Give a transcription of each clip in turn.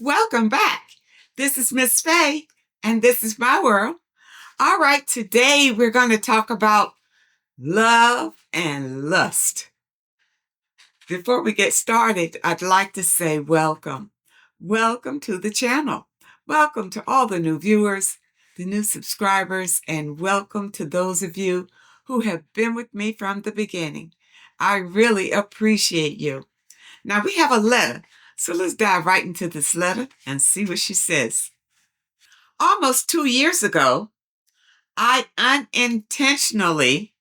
Welcome back. This is Miss Faye, and this is my world. All right, today we're going to talk about love and lust. Before we get started, I'd like to say welcome. Welcome to the channel. Welcome to all the new viewers, the new subscribers, and welcome to those of you who have been with me from the beginning. I really appreciate you. Now we have a letter, so let's dive right into this letter and see what she says. Almost 2 years ago, I unintentionally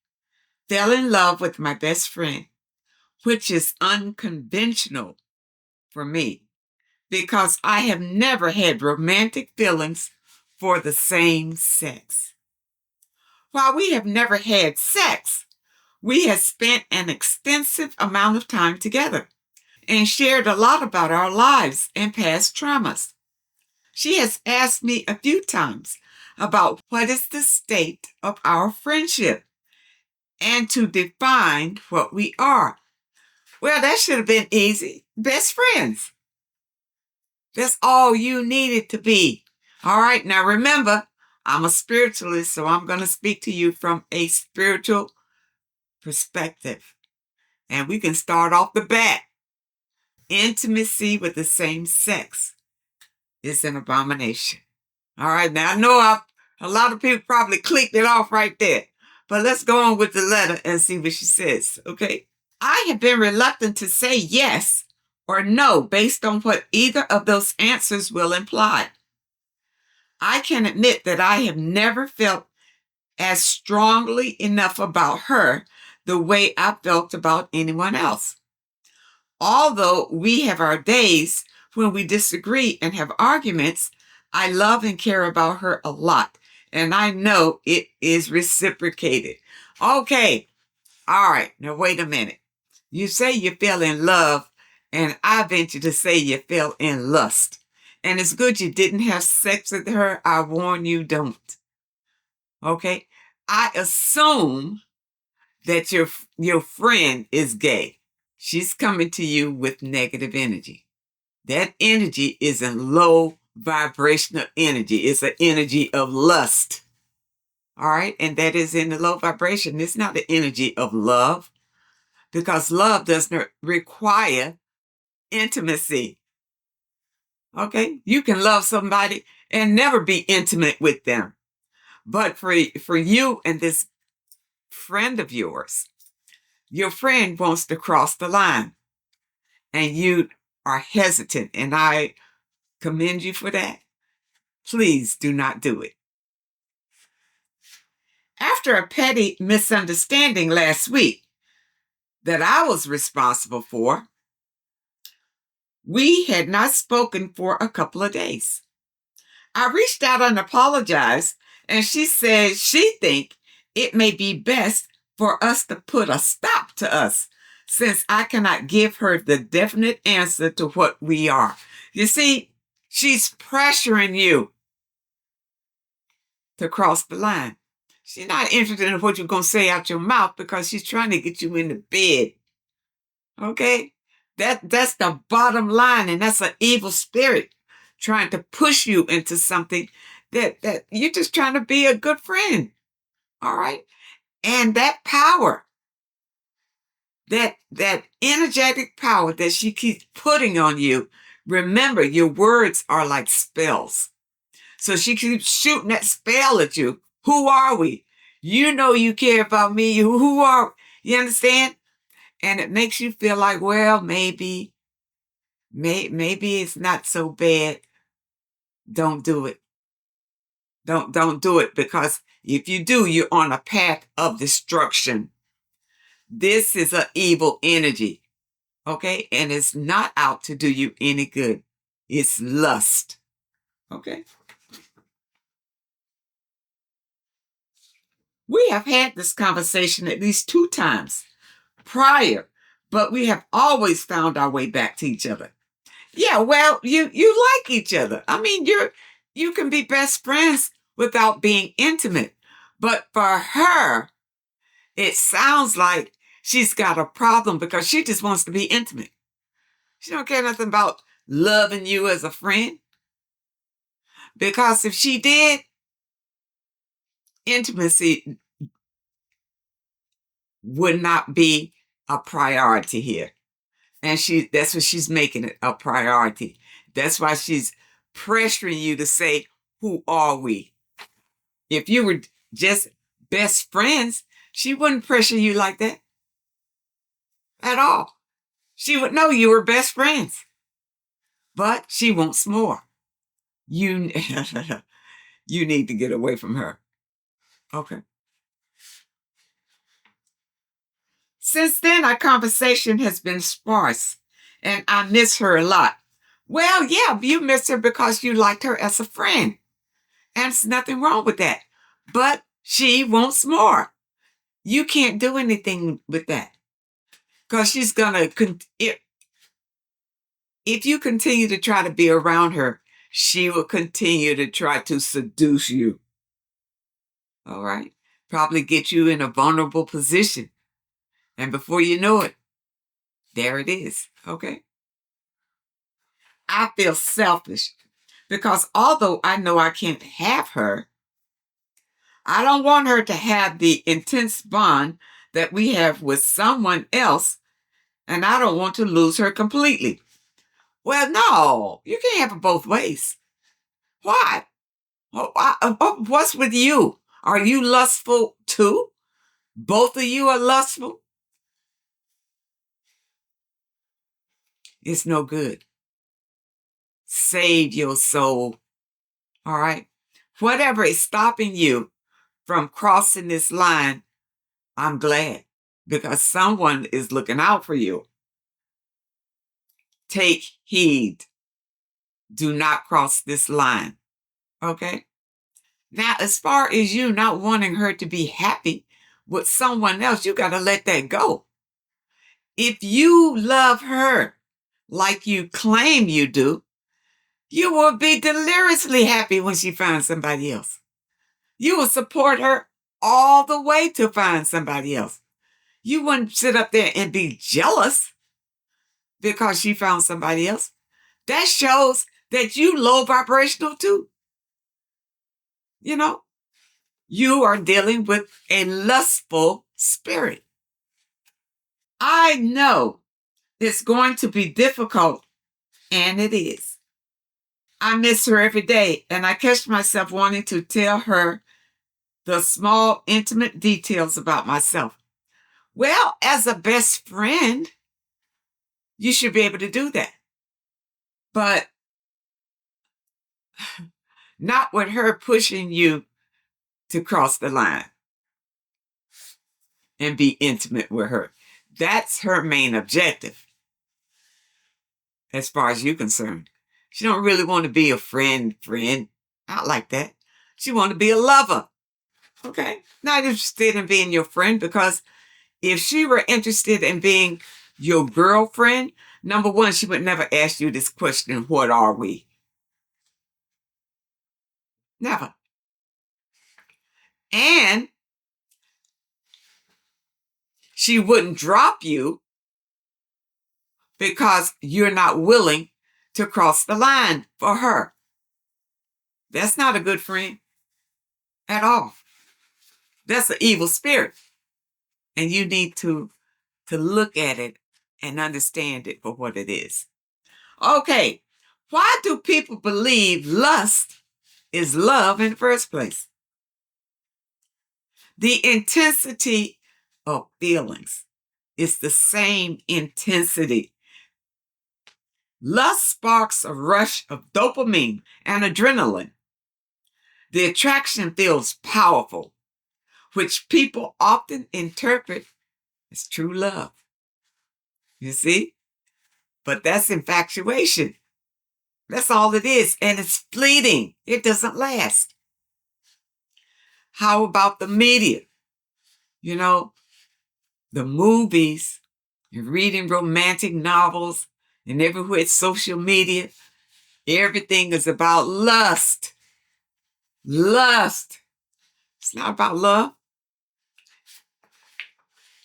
fell in love with my best friend, which is unconventional for me because I have never had romantic feelings for the same sex. While we have never had sex, we have spent an extensive amount of time together and shared a lot about our lives and past traumas. She has asked me a few times about what is the state of our friendship and to define what we are. Well, that should have been easy. Best friends. That's all you needed to be. All right, now remember, I'm a spiritualist, so I'm going to speak to you from a spiritual perspective. And we can start off the bat. Intimacy with the same sex is an abomination. All right, now I know a lot of people probably clicked it off right there, but let's go on with the letter and see what she says, okay? I have been reluctant to say yes or no based on what either of those answers will imply. I can admit that I have never felt as strongly enough about her the way I felt about anyone else. Although we have our days when we disagree and have arguments, I love and care about her a lot, and I know it is reciprocated. Okay, all right, now wait a minute. You say you fell in love, and I venture to say you fell in lust. And it's good you didn't have sex with her. I warn you, don't. Okay? I assume that your friend is gay. She's coming to you with negative energy. That energy is a low vibrational energy. It's an energy of lust. All right? And that is in the low vibration. It's not the energy of love because love does not require intimacy. Okay? You can love somebody and never be intimate with them. But for you and this friend of yours, your friend wants to cross the line and you are hesitant, and I commend you for that. Please do not do it. After a petty misunderstanding last week that I was responsible for, we had not spoken for a couple of days. I reached out and apologized, and she said she think it may be best for us to put a stop to us since I cannot give her the definite answer to what we are. You see, she's pressuring you to cross the line. She's not interested in what you're going to say out your mouth because she's trying to get you into bed. Okay? That's the bottom line, and that's an evil spirit trying to push you into something that you're just trying to be a good friend. All right? And that power, that energetic power that she keeps putting on you, remember, your words are like spells. So she keeps shooting that spell at you. Who are we? You know you care about me. Who are, you understand? And it makes you feel like, well, maybe it's not so bad. Don't do it. Don't do it, because if you do, you're on a path of destruction. This is an evil energy, okay? And it's not out to do you any good. It's lust, okay? We have had this conversation at least 2 times prior, but we have always found our way back to each other. Yeah, well, you like each other. I mean, you can be best friends without being intimate. But for her, it sounds like she's got a problem because she just wants to be intimate. She don't care nothing about loving you as a friend? Because if she did, intimacy would not be a priority here. And that's what she's making it a priority. That's why she's pressuring you to say, who are we? If you were just best friends, she wouldn't pressure you like that at all. She would know you were best friends, but she wants more. You, you need to get away from her. Okay. Since then, our conversation has been sparse, and I miss her a lot. Well, yeah, you miss her because you liked her as a friend, and there's nothing wrong with that. But she wants more. You can't do anything with that because she's gonna. If you continue to try to be around her, she will continue to try to seduce you. All right, probably get you in a vulnerable position, and before you know it, there it is. Okay. I feel selfish because although I know I can't have her, I don't want her to have the intense bond that we have with someone else, and I don't want to lose her completely. Well, no, you can't have it both ways. Why? What's with you? Are you lustful too? Both of you are lustful? It's no good. Save your soul. All right? Whatever is stopping you from crossing this line, I'm glad because someone is looking out for you. Take heed. Do not cross this line. Okay? Now, as far as you not wanting her to be happy with someone else, you got to let that go. If you love her like you claim you do, you will be deliriously happy when she finds somebody else. You will support her all the way to find somebody else. You wouldn't sit up there and be jealous because she found somebody else. That shows that you low vibrational too. You know, you are dealing with a lustful spirit. I know it's going to be difficult, and it is. I miss her every day, and I catch myself wanting to tell her the small, intimate details about myself. Well, as a best friend, you should be able to do that. But not with her pushing you to cross the line and be intimate with her. That's her main objective, as far as you're concerned. She don't really want to be a friend. Not like that. She want to be a lover. Okay? Not interested in being your friend, because if she were interested in being your girlfriend, number one, she would never ask you this question, what are we? Never. And she wouldn't drop you because you're not willing to cross the line for her. That's not a good friend at all. That's an evil spirit. And you need to look at it and understand it for what it is. Okay, why do people believe lust is love in the first place? The intensity of feelings is the same intensity. Lust sparks a rush of dopamine and adrenaline. The attraction feels powerful, which people often interpret as true love. You see? But that's infatuation. That's all it is. And it's fleeting. It doesn't last. How about the media? You know, the movies, you're reading romantic novels, and everywhere it's social media, everything is about lust. Lust. It's not about love.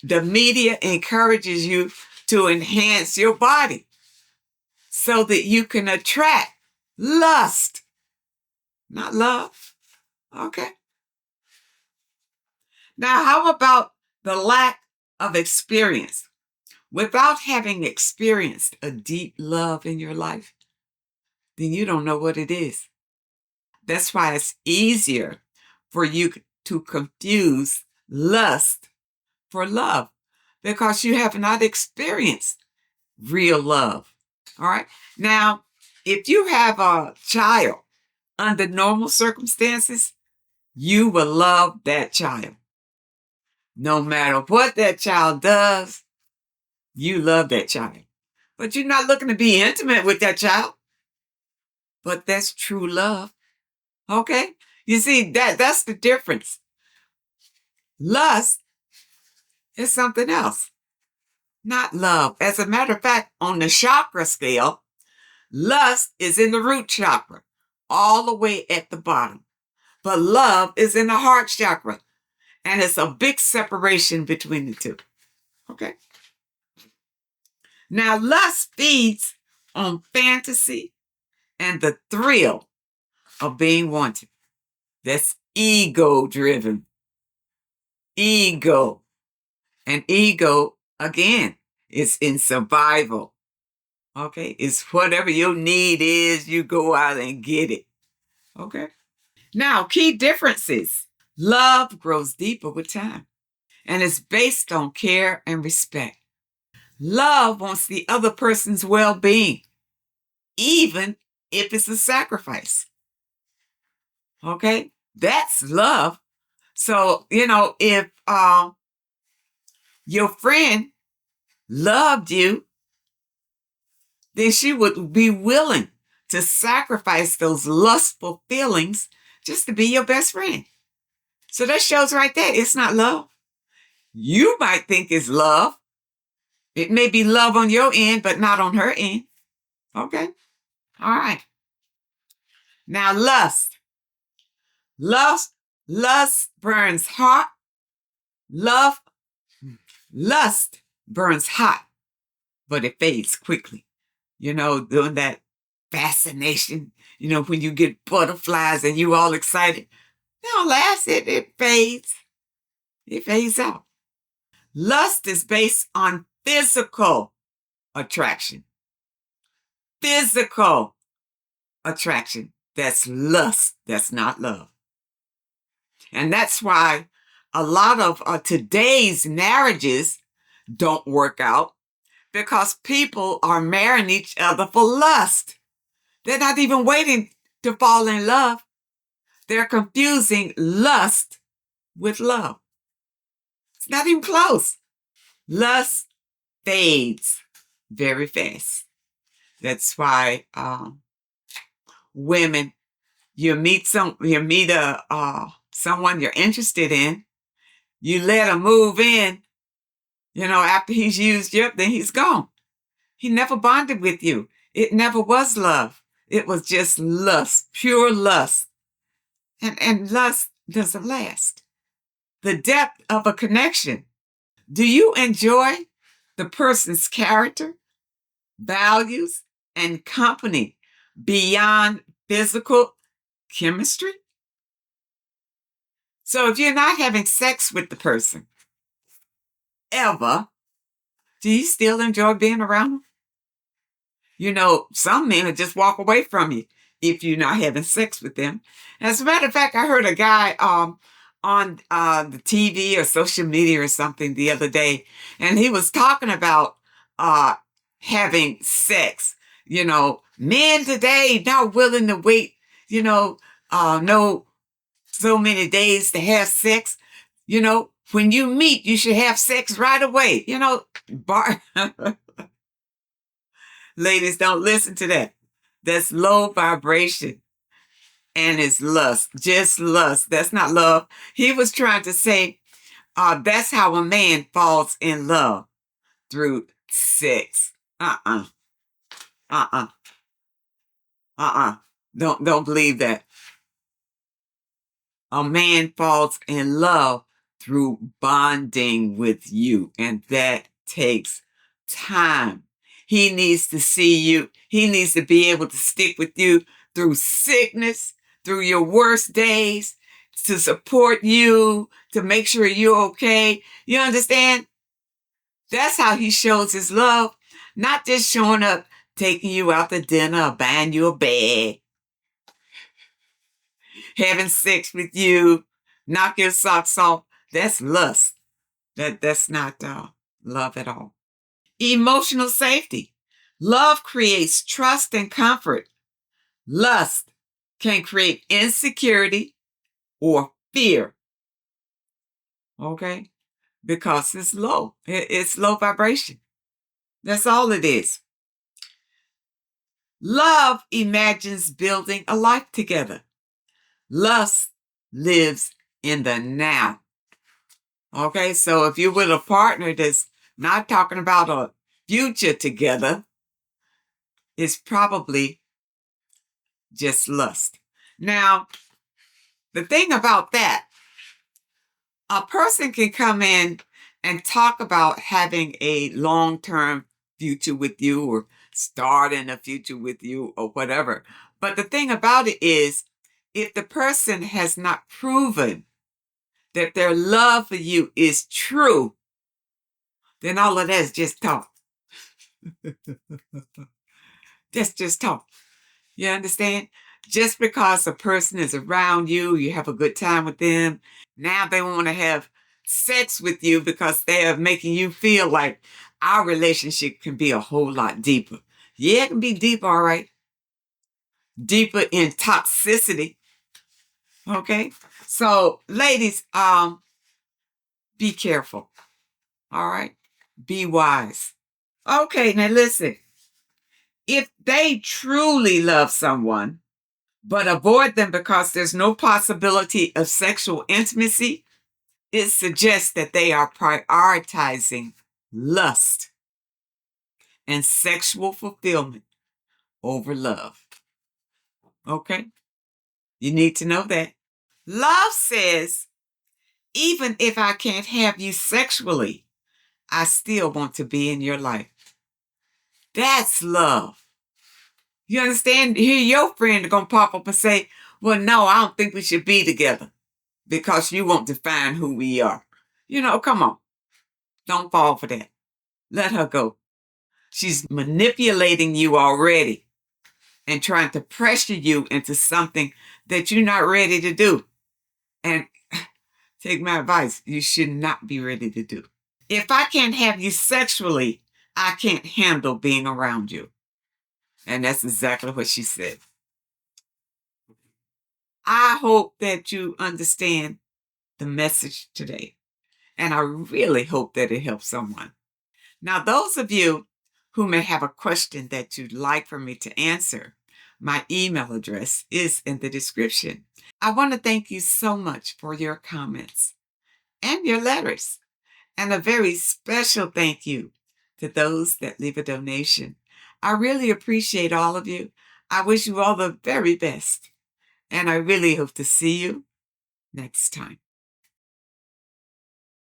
The media encourages you to enhance your body. so that you can attract lust, not love. Okay. Now, how about the lack of experience? Without having experienced a deep love in your life, then you don't know what it is. That's why it's easier for you to confuse lust for love, because you have not experienced real love. All right. Now, if you have a child under normal circumstances, you will love that child. No matter what that child does, you love that child. But you're not looking to be intimate with that child. But that's true love. Okay? You see, that's the difference. Lust is something else, not love. As a matter of fact, on the chakra scale, lust is in the root chakra, all the way at the bottom. But love is in the heart chakra. And it's a big separation between the two. Okay? Now, lust feeds on fantasy and the thrill of being wanted. That's ego driven. Ego. And ego, again, is in survival. Okay? It's whatever your need is, you go out and get it. Okay? Now, key differences. Love grows deeper with time, and it's based on care and respect. Love wants the other person's well-being, even if it's a sacrifice. Okay? That's love. So, if your friend loved you, then she would be willing to sacrifice those lustful feelings just to be your best friend. So that shows right there, it's not love. You might think it's love. It may be love on your end, but not on her end. Okay? All right. Now, lust. Lust burns hot. Lust burns hot, but it fades quickly. Doing that fascination, when you get butterflies and you all excited. They don't last. It fades. It fades out. Lust is based on physical attraction. Physical attraction. That's lust. That's not love. And that's why a lot of today's marriages don't work out, because people are marrying each other for lust. They're not even waiting to fall in love. They're confusing lust with love. It's not even close. Lust fades very fast. That's why women, you meet someone you're interested in, you let him move in, after he's used you up, then he's gone. He never bonded with you. It never was love. It was just lust, pure lust. And lust doesn't last. The depth of a connection. Do you enjoy the person's character, values, and company beyond physical chemistry? So if you're not having sex with the person ever, do you still enjoy being around them? Some men will just walk away from you if you're not having sex with them. As a matter of fact, I heard a guy on the TV or social media or something the other day, and he was talking about having sex. Men today not willing to wait, no so many days to have sex. When you meet, you should have sex right away. Ladies, don't listen to that. That's low vibration. And it's lust. Just lust. That's not love. He was trying to say that's how a man falls in love, through sex. Uh-uh. Uh-uh. Uh-uh. Don't believe that. A man falls in love through bonding with you, and that takes time. He needs to see you. He needs to be able to stick with you through sickness, through your worst days, to support you, to make sure you're okay. You understand? That's how he shows his love. Not just showing up, taking you out to dinner, or buying you a bag, having sex with you, knock your socks off. That's lust. That's not love at all. Emotional safety. Love creates trust and comfort. Lust can create insecurity or fear. Okay? Because it's low. It's low vibration. That's all it is. Love imagines building a life together. Lust lives in the now. Okay? So if you're with a partner that's not talking about a future together, it's probably just lust. Now, the thing about that, a person can come in and talk about having a long-term future with you or starting a future with you or whatever. But the thing about it is, if the person has not proven that their love for you is true, then all of that is just talk. That's just talk. You understand? Just because a person is around you, you have a good time with them, now they want to have sex with you because they are making you feel like our relationship can be a whole lot deeper. Yeah, it can be deep, all right. Deeper in toxicity. Okay? So, ladies, be careful. All right? Be wise. Okay, now listen. If they truly love someone, but avoid them because there's no possibility of sexual intimacy, it suggests that they are prioritizing lust and sexual fulfillment over love. Okay? You need to know that. Love says, even if I can't have you sexually, I still want to be in your life. That's love. You understand? Here your friend is going to pop up and say, well, no, I don't think we should be together because you won't define who we are. You know, come on. Don't fall for that. Let her go. She's manipulating you already and trying to pressure you into something that you're not ready to do. And take my advice, you should not be ready to do. If I can't have you sexually, I can't handle being around you. And that's exactly what she said. I hope that you understand the message today. And I really hope that it helps someone. Now, those of you who may have a question that you'd like for me to answer, my email address is in the description. I want to thank you so much for your comments and your letters. And a very special thank you to those that leave a donation. I really appreciate all of you. I wish you all the very best. And I really hope to see you next time.